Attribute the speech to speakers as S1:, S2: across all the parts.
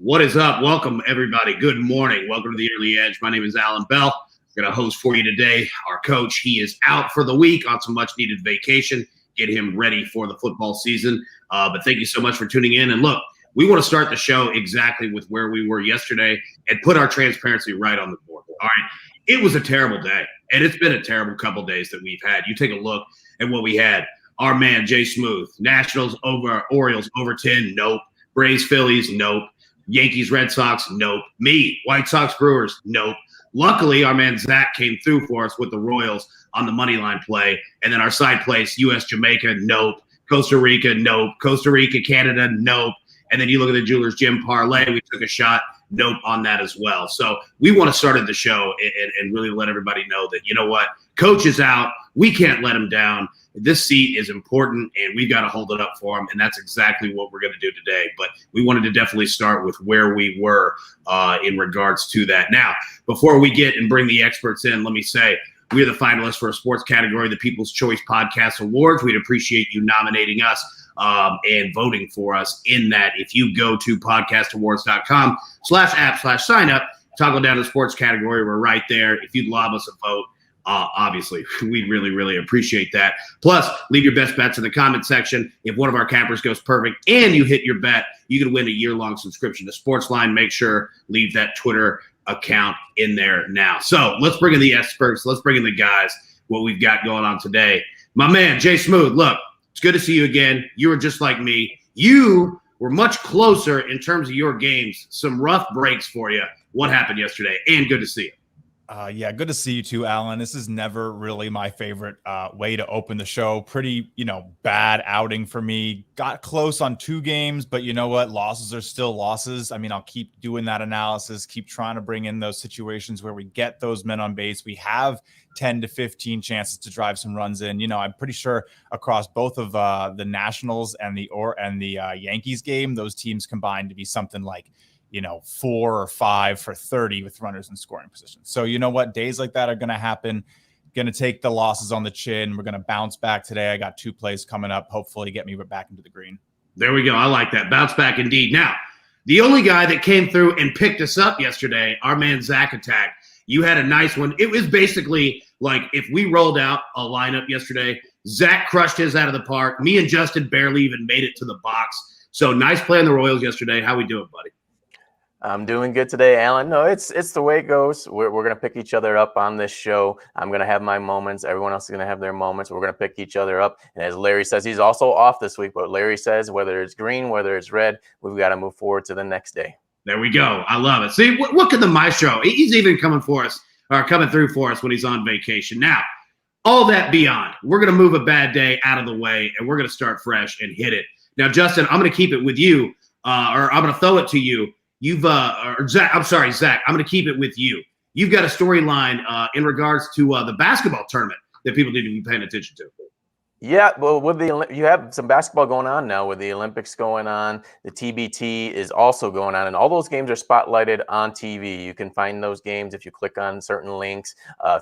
S1: What is up? Welcome, everybody. Good morning. Welcome to the Early Edge. My name is Alan Bell. I'm going to host for you today. Our coach, he is out for the week on some much-needed vacation. Get him ready for the football season. But thank you so much for tuning in. And look, we want to start the show exactly with where we were yesterday and put our transparency right on the board. All right. It was a terrible day, and it's been a terrible couple days that we've had. You take a look at what we had. Our man, Jay Smooth. Nationals over Orioles over 10. Nope. Braves, Phillies. Nope. Yankees, Red Sox. Nope. Me, White Sox, Brewers. Nope. Luckily, our man Zach came through for us with the Royals on the money line play. And then our side place, U.S. Jamaica. Nope. Costa Rica. Nope. Costa Rica, Canada. Nope. And then you look at the Jewelers Gym parlay. We took a shot. Nope on that as well. So we want to start at the show and really let everybody know that, you know what, coach is out. We can't let him down. This seat is important, and we've got to hold it up for him, and that's exactly what we're going to do today. But we wanted to definitely start with where we were in regards to that. Now, before we get and bring the experts in, let me say we are the finalists for a sports category, the People's Choice Podcast Awards. We'd appreciate you nominating us and voting for us in that. If you go to podcastawards.com/app/sign-up, toggle down to the sports category. We're right there. If you'd lob us a vote, obviously, we'd really, really appreciate that. Plus, leave your best bets in the comment section. If one of our cappers goes perfect and you hit your bet, you can win a year-long subscription to SportsLine. Make sure, leave that Twitter account in there now. So let's bring in the experts. Let's bring in the guys, what we've got going on today. My man, Jay Smooth, look, it's good to see you again. You were just like me. You were much closer in terms of your games. Some rough breaks for you. What happened yesterday? And good to see you.
S2: Yeah, good to see you too, Alan. This is never really my favorite way to open the show. Pretty, bad outing for me. Got close on 2 games, but you know what? Losses are still losses. I mean, I'll keep doing that analysis, keep trying to bring in those situations where we get those men on base. We have 10 to 15 chances to drive some runs in. I'm pretty sure across both of the Nationals and the Yankees game, those teams combined to be something like 4 or 5 for 30 with runners in scoring position. So you know what? Days like that are going to happen. Going to take the losses on the chin. We're going to bounce back today. I got 2 plays coming up. Hopefully get me back into the green.
S1: There we go. I like that. Bounce back indeed. Now, the only guy that came through and picked us up yesterday, our man Zach Attack. You had a nice one. It was basically like if we rolled out a lineup yesterday, Zach crushed his out of the park. Me and Justin barely even made it to the box. So nice play on the Royals yesterday. How we doing, buddy?
S3: I'm doing good today, Alan. No, it's the way it goes. We're going to pick each other up on this show. I'm going to have my moments. Everyone else is going to have their moments. We're going to pick each other up. And as Larry says, he's also off this week. But Larry says whether it's green, whether it's red, we've got to move forward to the next day.
S1: There we go. I love it. See, what can the maestro? He's even coming through for us when he's on vacation. Now, all that beyond, we're going to move a bad day out of the way, and we're going to start fresh and hit it. Now, Justin, I'm going to keep it with you, or I'm going to throw it to you. Zach, I'm going to keep it with you. You've got a storyline in regards to the basketball tournament that people need to be paying attention to.
S3: Yeah, well, you have some basketball going on now with the Olympics going on. The TBT is also going on, and all those games are spotlighted on TV. You can find those games if you click on certain links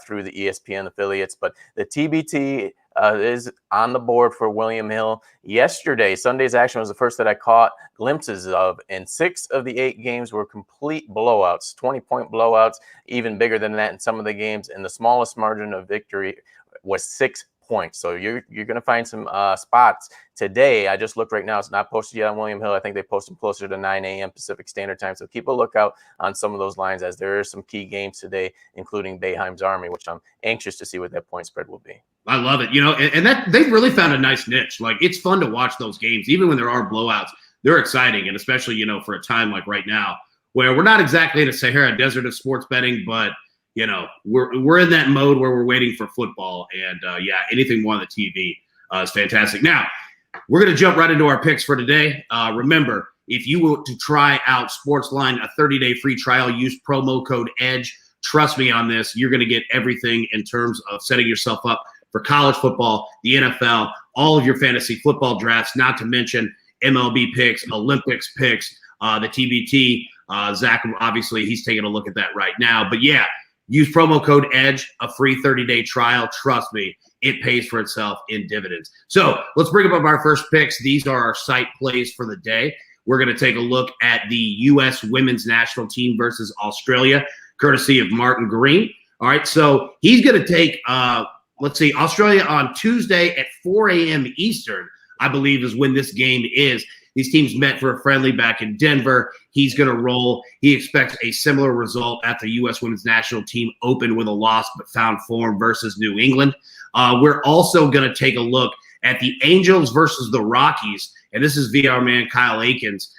S3: through the ESPN affiliates. But the TBT is on the board for William Hill. Yesterday, Sunday's action was the first that I caught glimpses of, and 6 of the 8 games were complete blowouts, 20-point blowouts, even bigger than that in some of the games, and the smallest margin of victory was 6 points. So you're going to find some spots today. I just looked right now. It's not posted yet on William Hill. I think they post them closer to 9 a.m. Pacific Standard Time. So keep a lookout on some of those lines as there are some key games today, including Boeheim's Army, which I'm anxious to see what that point spread will be.
S1: I love it. And that they've really found a nice niche. Like, it's fun to watch those games, even when there are blowouts. They're exciting, and especially, for a time like right now where we're not exactly in a Sahara Desert of sports betting, but we're in that mode where we're waiting for football, and anything more on the TV is fantastic. Now, we're going to jump right into our picks for today. Remember, if you want to try out SportsLine, a 30-day free trial, use promo code EDGE. Trust me on this. You're going to get everything in terms of setting yourself up for college football, the NFL, all of your fantasy football drafts, not to mention MLB picks, Olympics picks, the TBT. Zach, obviously, he's taking a look at that right now. But yeah, use promo code EDGE, a free 30-day trial. Trust me, it pays for itself in dividends. So let's bring up our first picks. These are our site plays for the day. we're going to take a look at the U.S. women's national team versus Australia, courtesy of Martin Green. All right, so he's going to take, Australia on Tuesday at 4 a.m. Eastern, I believe is when this game is. These teams met for a friendly back in Denver. He's going to roll. He expects a similar result at the U.S. women's national team opened with a loss but found form versus New England. We're also going to take a look at the Angels versus the Rockies, and this is via our man Kyle Akins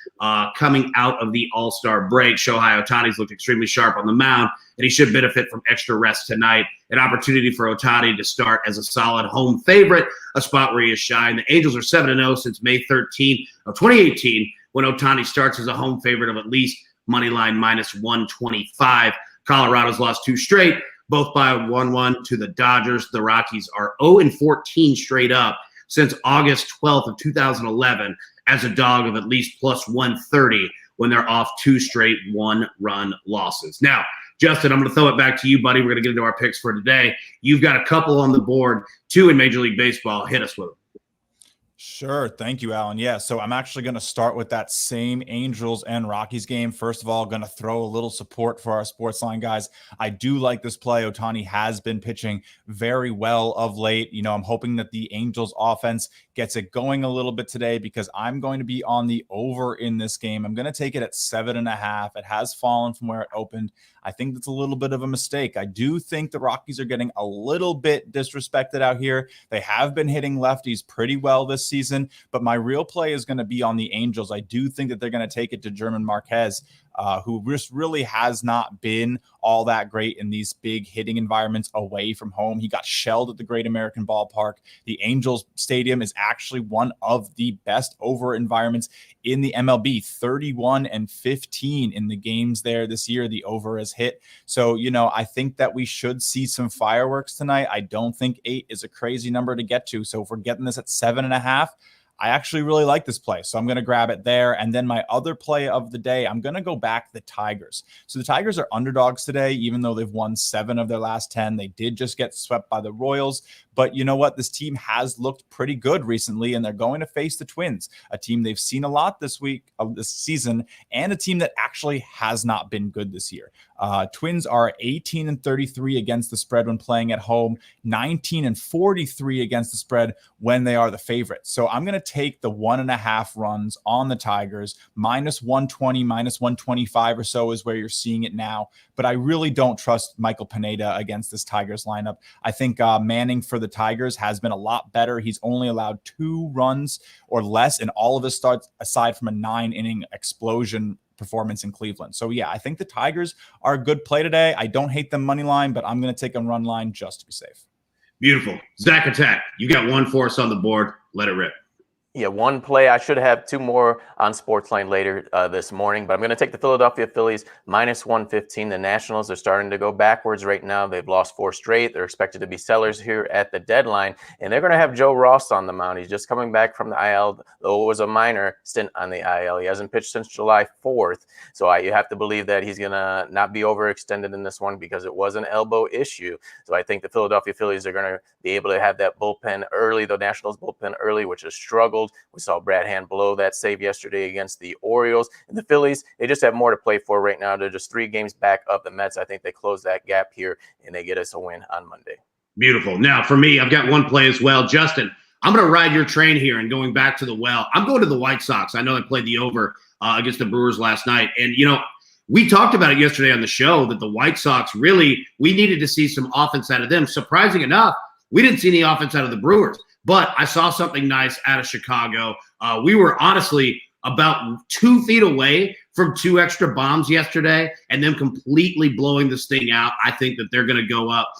S1: coming out of the All-Star break. Shohei Ohtani's looked extremely sharp on the mound, and he should benefit from extra rest tonight. An opportunity for Ohtani to start as a solid home favorite, a spot where he has shined. The Angels are 7-0 since May 13 of 2018, when Ohtani starts as a home favorite of at least moneyline minus 125. Colorado's lost 2 straight, both by 1-1 to the Dodgers. The Rockies are 0-14 straight up since August 12th of 2011 as a dog of at least plus 130 when they're off 2 straight 1-run losses. Now, Justin, I'm going to throw it back to you, buddy. We're going to get into our picks for today. You've got a couple on the board, 2 in Major League Baseball. Hit us with them.
S2: Sure. Thank you, Alan. Yeah, so I'm actually going to start with that same Angels and Rockies game. First of all, going to throw a little support for our SportsLine guys. I do like this play. Ohtani has been pitching very well of late. You know, I'm hoping that the Angels offense gets it going a little bit today because I'm going to be on the over in this game. I'm going to take it at 7.5. It has fallen from where it opened. I think that's a little bit of a mistake. I do think the Rockies are getting a little bit disrespected out here. They have been hitting lefties pretty well this season, but my real play is going to be on the Angels. I do think that they're going to take it to German Marquez, who just really has not been all that great in these big hitting environments away from home. He got shelled at the Great American Ballpark. The Angels Stadium is actually one of the best over environments in the MLB, 31-15 in the games there this year. The over is hit. So, you know, I think that we should see some fireworks tonight. I don't think 8 is a crazy number to get to. So if we're getting this at 7.5, I actually really like this play, so I'm going to grab it there. And then my other play of the day, I'm going to go back the Tigers. So the Tigers are underdogs today, even though they've won 7 of their last 10. They did just get swept by the Royals. But you know what? This team has looked pretty good recently, and they're going to face the Twins, a team they've seen a lot this season, and a team that actually has not been good this year. Twins are 18-33 against the spread when playing at home, 19-43 against the spread when they are the favorite. So I'm going to take the 1.5 runs on the Tigers, minus 120, minus 125 or so is where you're seeing it now. But I really don't trust Michael Pineda against this Tigers lineup. I think Manning for the Tigers has been a lot better. He's only allowed 2 runs or less in all of his starts, aside from a 9-inning explosion performance in Cleveland. So yeah, I think the Tigers are a good play today. I don't hate them money line, but I'm going to take them run line just to be safe.
S1: Beautiful. Zach Attack, you got 1 for us on the board. Let it rip.
S3: Yeah, 1 play. I should have 2 more on SportsLine later this morning, but I'm going to take the Philadelphia Phillies minus 115. The Nationals are starting to go backwards right now. They've lost 4 straight. They're expected to be sellers here at the deadline, and they're going to have Joe Ross on the mound. He's just coming back from the IL, though it was a minor stint on the IL. He hasn't pitched since July 4th, so you have to believe that he's going to not be overextended in this one because it was an elbow issue. So I think the Philadelphia Phillies are going to be able to have that bullpen early, the Nationals bullpen early, which has struggled. We saw Brad Hand blow that save yesterday against the Orioles. And the Phillies, they just have more to play for right now. They're just 3 games back of the Mets. I think they close that gap here, and they get us a win on Monday.
S1: Beautiful. Now, for me, I've got 1 play as well. Justin, I'm going to ride your train here and going back to the well. I'm going to the White Sox. I know they played the over against the Brewers last night. And, you know, we talked about it yesterday on the show that the White Sox really, we needed to see some offense out of them. Surprising enough, we didn't see any offense out of the Brewers. But I saw something nice out of Chicago. We were honestly about 2 feet away from 2 extra bombs yesterday and them completely blowing this thing out. I think that they're going to go up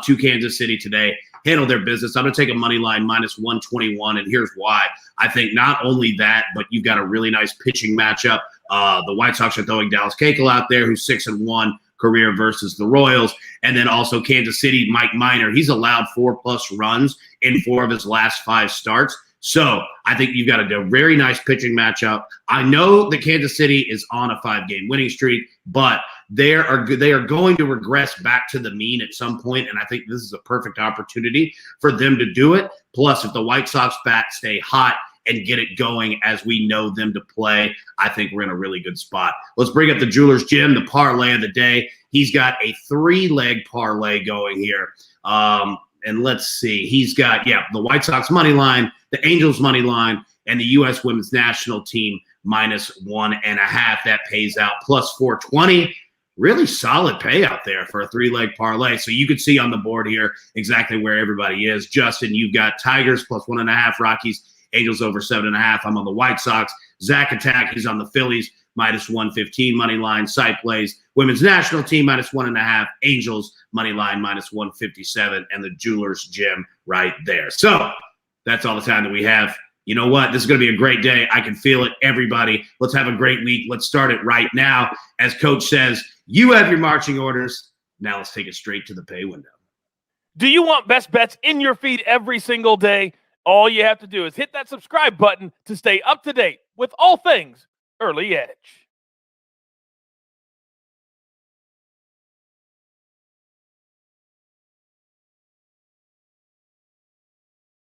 S1: to Kansas City today, handle their business. I'm going to take a money line minus 121, and here's why. I think not only that, but you've got a really nice pitching matchup. The White Sox are throwing Dallas Keuchel out there, who's 6-1. Career versus the Royals. And then also Kansas City, Mike Minor. He's allowed 4+ runs in 4 of his last 5 starts. So I think you've got a very nice pitching matchup. I know that Kansas City is on a 5-game winning streak, but they are going to regress back to the mean at some point, and I think this is a perfect opportunity for them to do it. Plus, if the White Sox bats stay hot and get it going as we know them to play, I think we're in a really good spot. Let's bring up the Jewelers Gym, the parlay of the day. He's got a 3-leg parlay going here. And let's see. He's got, the White Sox money line, the Angels money line, and the U.S. women's national team -1.5. That pays out +420. Really solid payout there for a 3-leg parlay. So you can see on the board here exactly where everybody is. Justin, you've got Tigers +1.5, Rockies, Angels over 7.5. I'm on the White Sox. Zach Attack, he's on the Phillies -115 money line. Side plays women's national team -1.5, Angels money line -157, and the Jewelers Gym right there. So that's all the time that we have. You know what? This is going to be a great day. I can feel it. Everybody, let's have a great week. Let's start it right now. As Coach says, you have your marching orders. Now let's take it straight to the pay window.
S4: Do you want best bets in your feed every single day? All you have to do is hit that subscribe button to stay up to date with all things Early Edge.